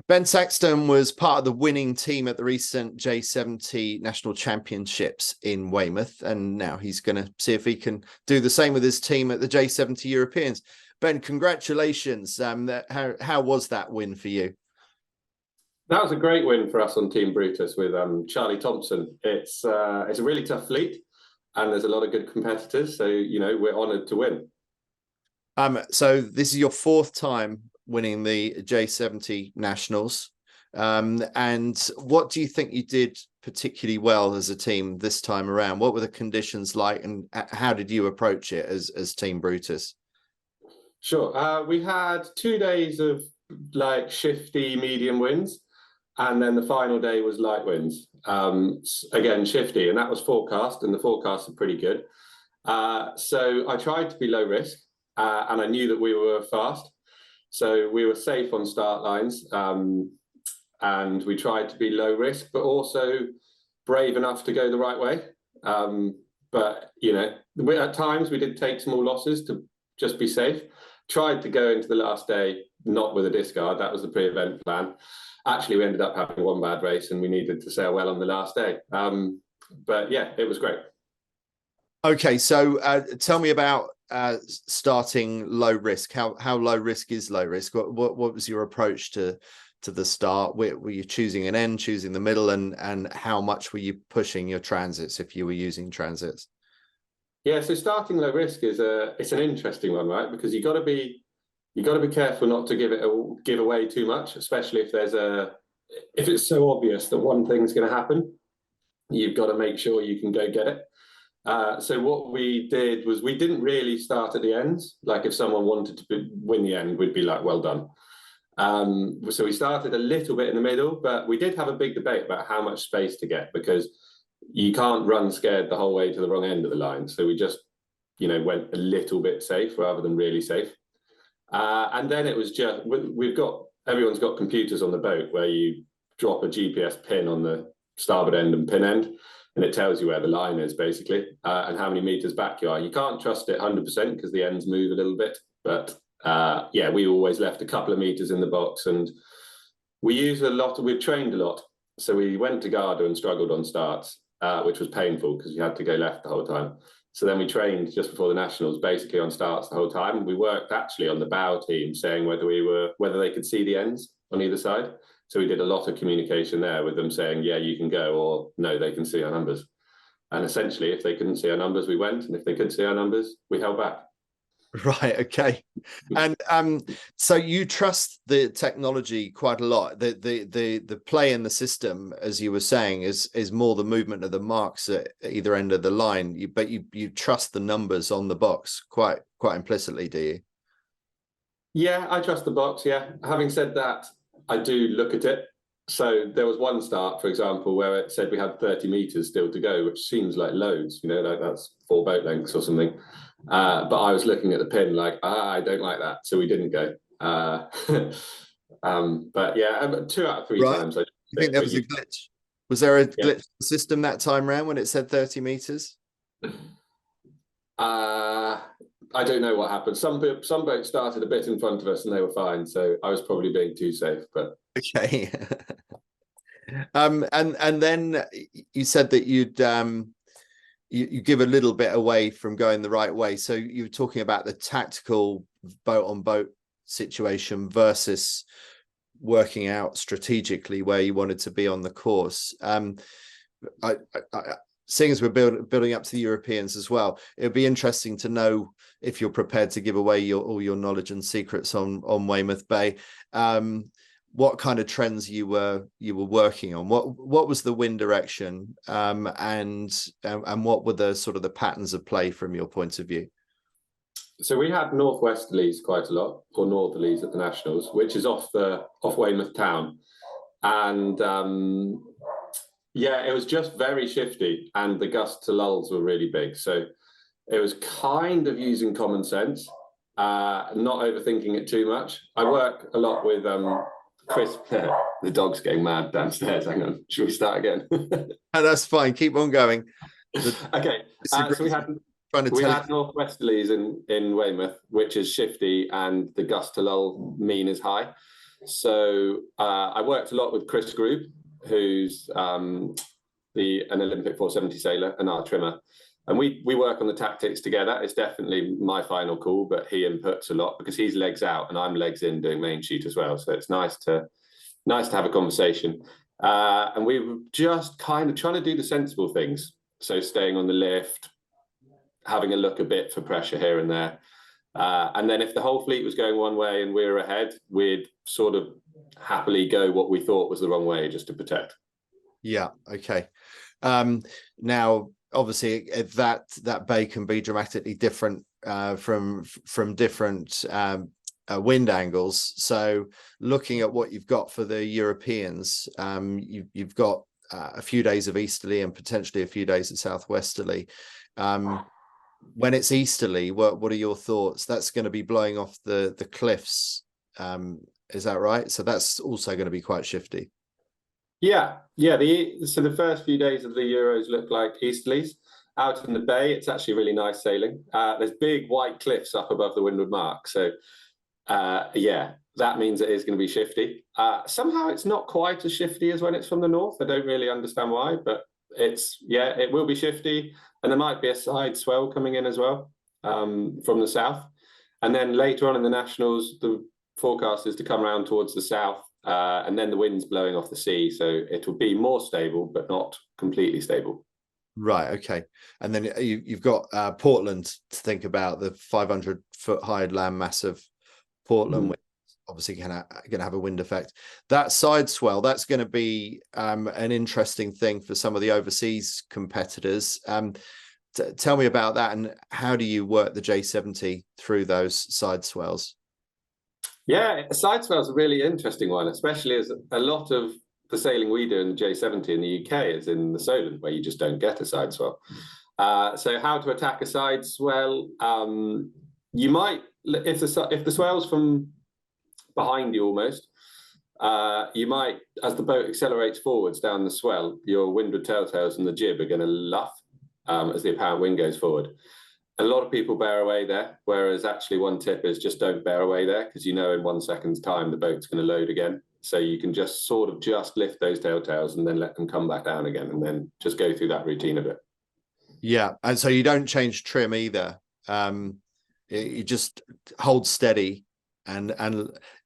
Ben Saxton was part of the winning team at the recent J70 National Championships in Weymouth, and now he's going to see if he can do the same with his team at the J70 Europeans. Ben, congratulations. How was that win for you? That was a great win for us on Team Brutus with Charlie Thompson. It's a really tough fleet, and there's a lot of good competitors. So we're honoured to win. So this is your fourth time winning the J70 Nationals. And what do you think you did particularly well as a team this time around? What were the conditions like, and how did you approach it as Team Brutus? Sure. We had 2 days of like shifty medium winds, and then the final day was light winds. Again, shifty, and that was forecast, and the forecasts are pretty good. So I tried to be low risk, and I knew that we were fast. So we were safe on start lines, and we tried to be low risk, but also brave enough to go the right way. But at times we did take small losses to just be safe. Tried to go into the last day not with a discard. That was the pre-event plan. Actually, we ended up having one bad race, and we needed to sail well on the last day. But yeah, it was great. Okay, so tell me about starting low risk. How low risk is low risk? What was your approach to the start? Were you choosing an end, choosing the middle, and how much were you pushing your transits if you were using transits? Yeah, so starting low risk is it's an interesting one, right? Because you got to be careful not to give away too much, especially if it's so obvious that one thing's going to happen. You've got to make sure you can go get it. So what we did was we didn't really start at the ends. Like if someone wanted to win the end, we'd be like, well done. So we started a little bit in the middle, but we did have a big debate about how much space to get, because you can't run scared the whole way to the wrong end of the line. So we just, went a little bit safe rather than really safe. And then it was just, everyone's got computers on the boat where you drop a GPS pin on the starboard end and pin end, and it tells you where the line is basically, and how many meters back you are. You can't trust it 100% because the ends move a little bit, but yeah, we always left a couple of meters in the box, and we've trained a lot. So we went to Garda and struggled on starts, which was painful because you had to go left the whole time. So then we trained just before the Nationals, basically on starts the whole time. We worked actually on the bow team, saying whether they could see the ends on either side. So we did a lot of communication there with them saying, yeah, you can go, or no, they can see our numbers. And essentially, if they couldn't see our numbers, we went. And if they could see our numbers, we held back. Right. Okay. And so you trust the technology quite a lot. The play in the system, as you were saying, is more the movement of the marks at either end of the line. But you trust the numbers on the box quite implicitly, do you? Yeah, I trust the box. Yeah. Having said that, I do look at it. So there was one start, for example, where it said we had 30 meters still to go, which seems like loads, like that's 4 boat lengths or something. But I was looking at the pin like, I don't like that. So we didn't go. But yeah, 2 out of 3 times. I think there was a glitch. Was there a glitch in the system that time round when it said 30 meters? I don't know what happened. Some boats started a bit in front of us and they were fine. So I was probably being too safe, but. Okay. And then you said that you give a little bit away from going the right way. So you were talking about the tactical boat on boat situation versus working out strategically where you wanted to be on the course. Seeing as we're building up to the Europeans as well, it would be interesting to know if you're prepared to give away all your knowledge and secrets on Weymouth Bay. What kind of trends you were working on? What was the wind direction, and what were the sort of the patterns of play from your point of view? So we had northwesterlies quite a lot, or northerlies at the Nationals, which is off Weymouth town, and yeah, it was just very shifty, and the gusts to lulls were really big. So it was kind of using common sense, not overthinking it too much. I work a lot with Chris. The dog's getting mad downstairs. Hang on, should we start again? Oh, that's fine. Keep on going. Okay. So we had northwesterlies in Weymouth, which is shifty, and the gust to lull mean is high. So I worked a lot with Chris Grube, who's an Olympic 470 sailor and our trimmer. And we work on the tactics together. It's definitely my final call, but he inputs a lot because he's legs out and I'm legs in doing main shoot as well. So it's nice to have a conversation. And we were just kind of trying to do the sensible things. So staying on the lift, having a look a bit for pressure here and there. And then if the whole fleet was going one way and we were ahead, we'd sort of happily go what we thought was the wrong way just to protect. Yeah. Okay. Now, obviously, that bay can be dramatically different from different wind angles. So, looking at what you've got for the Europeans, you've got a few days of easterly and potentially a few days of southwesterly. When it's easterly, what are your thoughts? That's going to be blowing off the cliffs. Is that right? So that's also going to be quite shifty. Yeah. So the first few days of the Euros look like easterlies. Out in the bay, it's actually really nice sailing. There's big white cliffs up above the windward mark. So that means it is going to be shifty. Somehow it's not quite as shifty as when it's from the north. I don't really understand why, but it will be shifty. And there might be a side swell coming in as well from the south. And then later on in the Nationals, the forecast is to come around towards the south. And then the wind's blowing off the sea. So it'll be more stable, but not completely stable. Right. Okay. And then you've got Portland to think about, the 500-foot high land mass of Portland, which obviously going to have a wind effect. That side swell, that's going to be an interesting thing for some of the overseas competitors. Tell me about that, and how do you work the J70 through those side swells? Yeah, side swell is a really interesting one, especially as a lot of the sailing we do in the J70 in the UK is in the Solent, where you just don't get a side swell. So how to attack a side swell? You might, if the swell's from behind you almost, you might, as the boat accelerates forwards down the swell, your windward telltales and the jib are going to luff as the apparent wind goes forward. A lot of people bear away there, whereas actually one tip is just don't bear away there, because in 1 second's time the boat's going to load again. So you can just lift those telltales and then let them come back down again, and then just go through that routine a bit. Yeah, and so you don't change trim either. You just hold steady and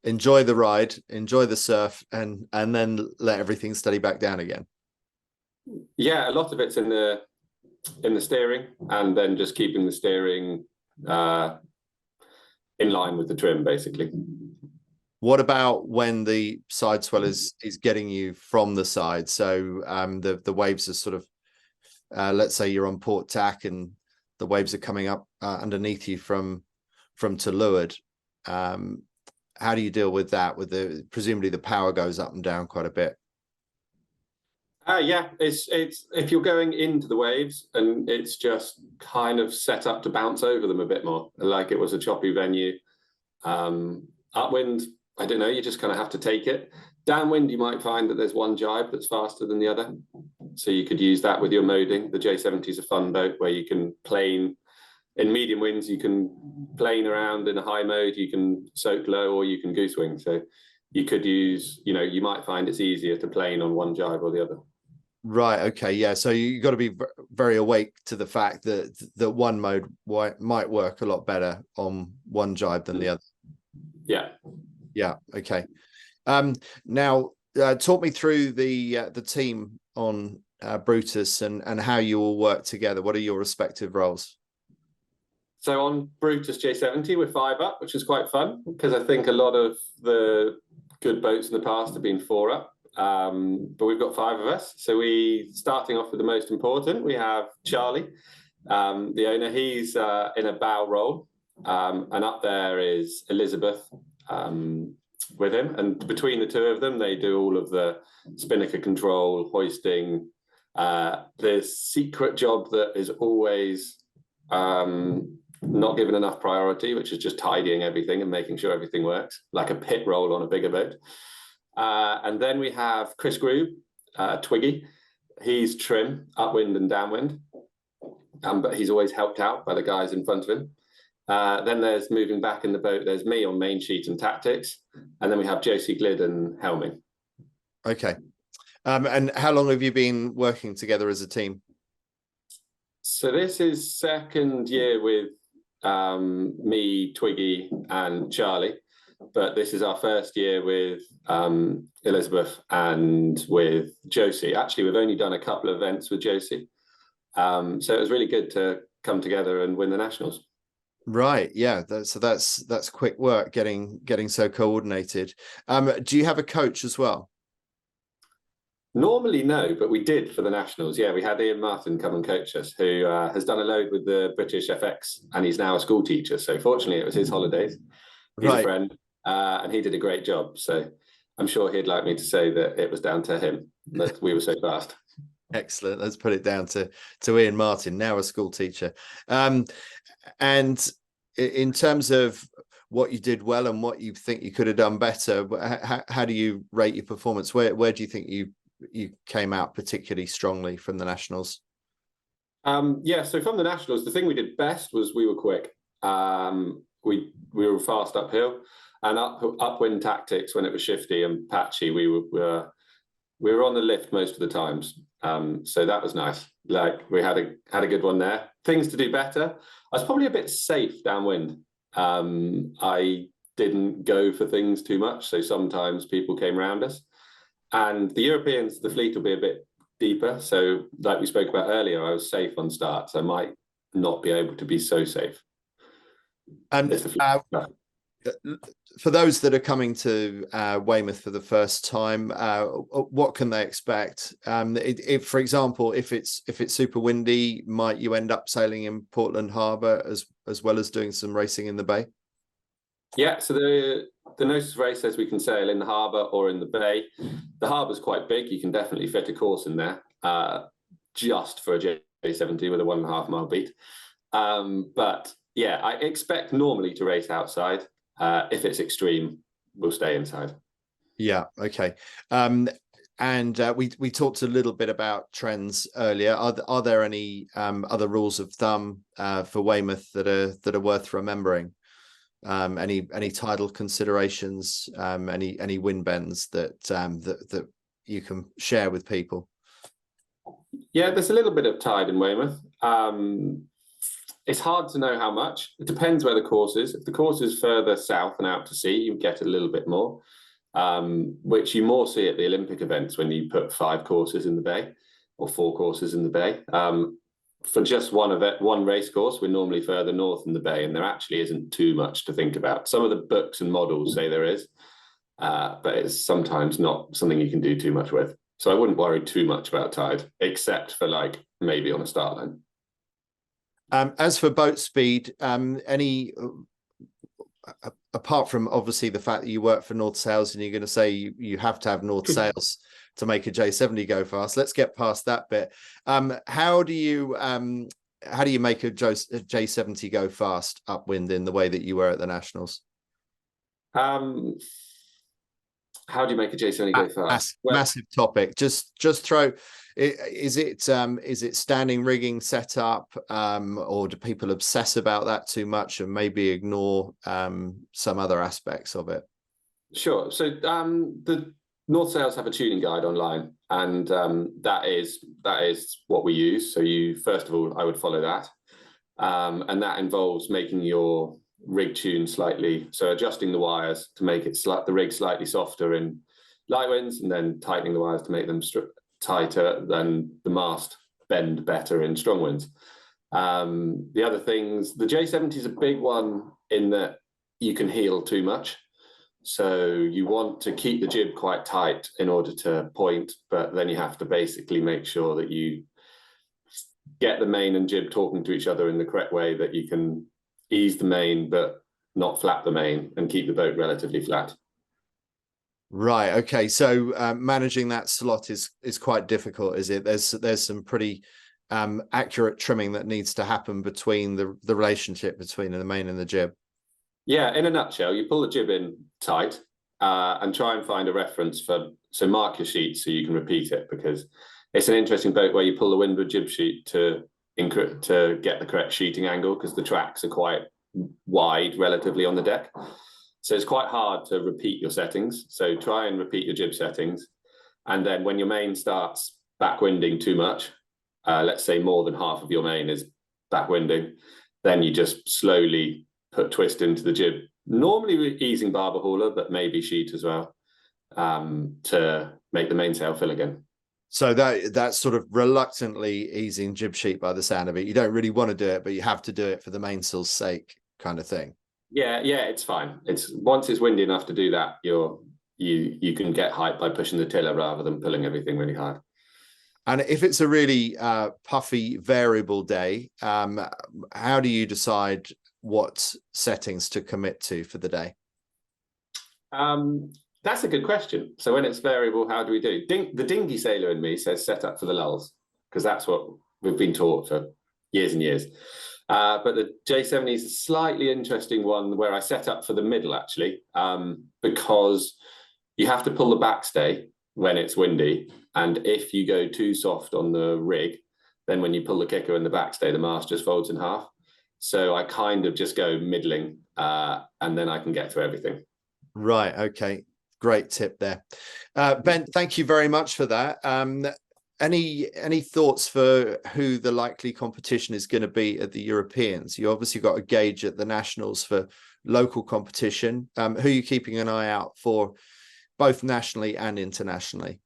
enjoy the ride, enjoy the surf, and then let everything steady back down again. Yeah, a lot of it's in the steering, and then just keeping the steering in line with the trim, basically. What about when the side swell is getting you from the side? So the waves are sort of, let's say you're on port tack and the waves are coming up underneath you from to leeward. How do you deal with that? Presumably the power goes up and down quite a bit. It's if you're going into the waves and it's just kind of set up to bounce over them a bit more, like it was a choppy venue. Upwind, I don't know, you just kind of have to take it. Downwind, you might find that there's one jibe that's faster than the other. So you could use that with your moding. The J70 is a fun boat where you can plane. In medium winds, you can plane around in a high mode, you can soak low, or you can goose wing. So you could use, you might find it's easier to plane on one jibe or the other. Right. Okay. Yeah. So you got to be very awake to the fact that one mode might work a lot better on one jibe than the other. Yeah. Yeah. Okay. Now, talk me through the team on Brutus and how you all work together. What are your respective roles? So on Brutus J70, we're 5 up, which is quite fun because I think a lot of the good boats in the past have been 4 up. But we've got 5 of us. So starting off with the most important, we have Charlie, the owner. He's in a bow role, and up there is Elizabeth with him. And between the two of them, they do all of the spinnaker control, hoisting, the secret job that is always not given enough priority, which is just tidying everything and making sure everything works, like a pit roll on a bigger boat. And then we have Chris Grube, Twiggy. He's trim, upwind and downwind, but he's always helped out by the guys in front of him. Then there's moving back in the boat. There's me on main sheet and tactics, and then we have Josie Glid and helming. Okay. And how long have you been working together as a team? So this is second year with me, Twiggy, and Charlie, but this is our first year with Elizabeth and with Josie. Actually, we've only done a couple of events with Josie, so it was really good to come together and win the nationals. Right, yeah. So that's quick work getting so coordinated. Do you have a coach as well? Normally, no, but we did for the nationals. Yeah, we had Ian Martin come and coach us, who has done a load with the British FX, and he's now a school teacher. So fortunately, it was his holidays. He's Right. a friend, and he did a great job. So I'm sure he'd like me to say that it was down to him that we were so fast. Excellent. Let's put it down to Ian Martin, now a school teacher. And in terms of what you did well and what you think you could have done better, how do you rate your performance? Where do you think you came out particularly strongly from the nationals? Yeah, so from the nationals, the thing we did best was we were quick. We were fast uphill, and upwind tactics when it was shifty and patchy. We were on the lift most of the times, so that was nice. Like we had a good one there. Things to do better. I was probably a bit safe downwind. I didn't go for things too much, so sometimes people came around us. And the Europeans, the fleet will be a bit deeper. So like we spoke about earlier, I was safe on start. So I might not be able to be so safe. And for those that are coming to Weymouth for the first time, what can they expect? If, for example, if it's super windy, might you end up sailing in Portland Harbour as well as doing some racing in the bay? Yeah, so the notice race says we can sail in the harbour or in the bay. The harbour's quite big. You can definitely fit a course in there, just for a J70 with a 1.5 mile beat. But yeah, I expect normally to race outside. If it's extreme, we'll stay inside. Yeah, okay. And we talked a little bit about trends earlier. Are there any other rules of thumb for Weymouth that are worth remembering? Any tidal considerations, any wind bends that you can share with people? Yeah, there's a little bit of tide in Weymouth. It's hard to know how much. It depends where the course is. If the course is further south and out to sea, you get a little bit more, which you more see at the Olympic events when you put 5 courses in the bay or 4 courses in the bay. For just one race course, we're normally further north in the bay, and there actually isn't too much to think about. Some of the books and models say there is, but it's sometimes not something you can do too much with. So I wouldn't worry too much about tide, except for like maybe on a start line. As for boat speed, apart from obviously the fact that you work for North Sails and you're going to say you have to have North Sails to make a J70 go fast. Let's get past that bit. How do you make a J70 go fast upwind in the way that you were at the nationals? How do you make a J70 go fast? Massive topic. Just throw. Is it standing rigging set up, or do people obsess about that too much and maybe ignore some other aspects of it? Sure. So the North Sails have a tuning guide online, and that is what we use. So you first of all, I would follow that, and that involves making your rig tune slightly, so adjusting the wires to make it the rig slightly softer in light winds, and then tightening the wires to make them tighter, than the mast bend better in strong winds. The other things, the J70 is a big one in that you can heel too much. So you want to keep the jib quite tight in order to point, but then you have to basically make sure that you get the main and jib talking to each other in the correct way, that you can ease the main but not flap the main and keep the boat relatively flat. Right. Okay. So managing that slot is quite difficult, is it? There's some pretty accurate trimming that needs to happen between the relationship between the main and the jib. Yeah, in a nutshell, you pull the jib in tight and try and find a reference so mark your sheet so you can repeat it, because it's an interesting boat where you pull the windward jib sheet to get the correct sheeting angle, because the tracks are quite wide relatively on the deck. So it's quite hard to repeat your settings. So try and repeat your jib settings. And then when your main starts backwinding too much, let's say more than half of your main is backwinding, then you just slowly put twist into the jib, normally with easing barber hauler, but maybe sheet as well, to make the mainsail fill again. So that's sort of reluctantly easing jib sheet by the sound of it. You don't really want to do it, but you have to do it for the mainsail's sake, kind of thing. Yeah, it's fine. It's once it's windy enough to do that, you can get height by pushing the tiller rather than pulling everything really hard. And if it's a really puffy, variable day, how do you decide what settings to commit to for the day? That's a good question. So when it's variable, how do we do? The dinghy sailor in me says set up for the lulls, because that's what we've been taught for years and years. But the J70 is a slightly interesting one where I set up for the middle, actually, because you have to pull the backstay when it's windy. And if you go too soft on the rig, then when you pull the kicker and the backstay, the mast just folds in half. So I kind of just go middling, and then I can get through everything. Right. Okay. Great tip there. Ben, thank you very much for that. Any thoughts for who the likely competition is going to be at the Europeans? You obviously got a gauge at the nationals for local competition. Who are you keeping an eye out for, both nationally and internationally?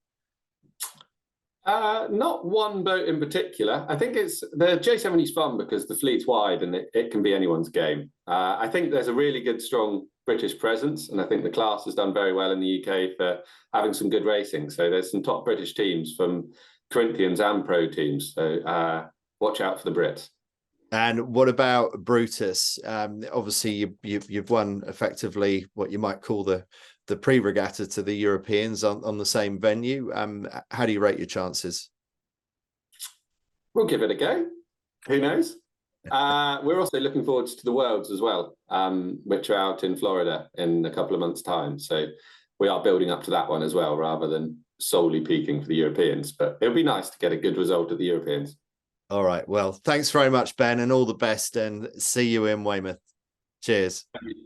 Not one boat in particular. I think it's the J70 is fun because the fleet's wide and it can be anyone's game. I think there's a really good, strong British presence, and I think the class has done very well in the UK for having some good racing. So there's some top British teams from Corinthians and pro teams. So watch out for the Brits. And what about Brutus? Obviously, you've won effectively what you might call the pre-regatta to the Europeans on the same venue. How do you rate your chances? We'll give it a go. Who knows? We're also looking forward to the Worlds as well, which are out in Florida in a couple of months' time. So we are building up to that one as well, rather than solely peaking for the Europeans. But it'll be nice to get a good result at the Europeans. All right. Well, thanks very much, Ben, and all the best, and see you in Weymouth. Cheers. Thank you.